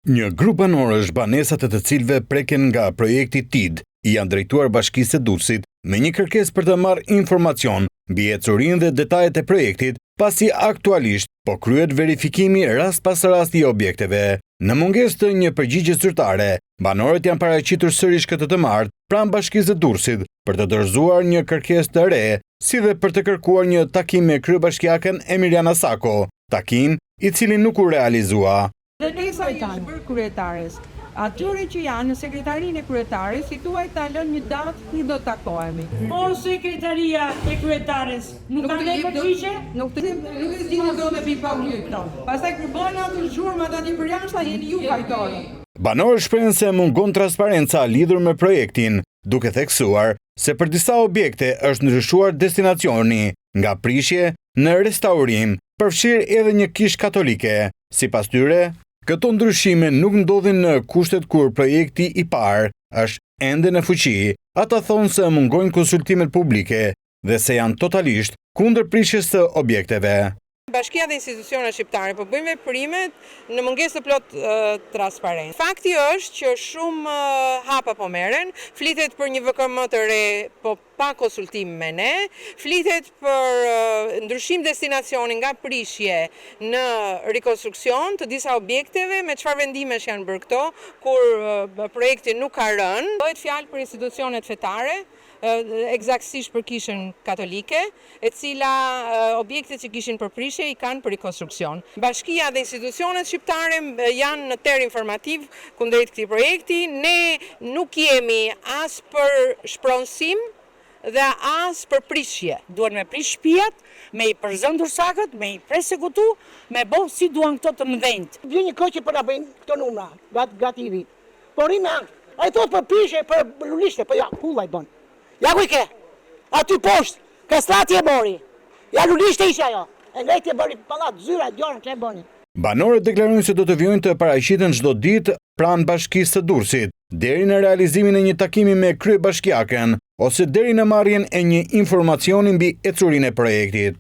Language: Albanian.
Një grup banorësh, banesat e të cilëve preken nga projekti TID, janë drejtuar Bashkisë së Durrësit me një kërkesë për të marrë informacion mbi ecurinë dhe detajet e projektit, pasi aktualisht po kryhet verifikimi rast pas rasti i objekteve. Në mungesë të një përgjigje zyrtare, banorët janë paraqitur sërish këtë të martë pranë Bashkisë së Durrësit për të dorëzuar një kërkesë të re, si dhe për të kërkuar një takim me kryebashkiaken Emiliana Sako, takim i cili nuk u realizua. Dëresa janë për kryetares. Atyre që janë në sekretarinë e kryetares, si tuaj ta lënë një datë kur do të takohemi. Por sekretaria e kryetares nuk ka ne përgjigje? Nuk e di në do të bëj pa hyrë këto. Pastaj kur bëhen ato zhurma tani për jashtë, jeni ju fajtori. Banorët shprehen se mungon transparenca lidhur me projektin, duke theksuar se për disa objekte është ndryshuar destinacioni nga prishje në restaurim, përfshirë edhe një kishë katolike. Sipas tyre, këto ndryshime nuk ndodhin në kushtet kur projekti i parë është ende në fuqi. Ata thonë se mungojnë konsultimet publike dhe se janë totalisht kundër prishjes së objekteve. Bashkia dhe institucionet shqiptare po bëjnë veprimet në mungesë të plot transparencë. Fakti është që shumë hapa po merren, flitet për një VKM të re, po pa konsultim me ne, flitet për ndryshim destinacioni nga prishje në rikonstruksion të disa objekteve, me çfarë vendimesh janë bërë këto, kur projekti nuk ka rënë. Bëhet fjalë për institucionet fetare, eksaktësisht për kishën katolike, e cila objektet që kishin për prishje i kanë për rikonstruksion. Bashkia dhe institucionet shqiptare janë në terë informativ kundrejt këtij projekti. Ne nuk jemi as për shpronësim dhe as për prishje. Duan me prish shtëpiat, me i përzëndur sakët, me i persekutu, me bo si duan këto të mëdhenjt. Vjen një kohë që po na bëjnë këto numra, gati i vit. Por i me ai thot për prishje, për lulishte, po ja, kullaj bën. Ja ku i ke? Aty poshtë, kastrati e mori. Ja lulishte isha ajo. E ngrejti e bëri pallat, zyra, djora që e bëni. Banorët deklarojnë se do të vijojnë të paraqiten çdo ditë pranë Bashkisë së Durrësit, deri në realizimin e një takimi me kryebashkiaken ose deri në marrjen e një informacioni mbi ecurinë e projektit.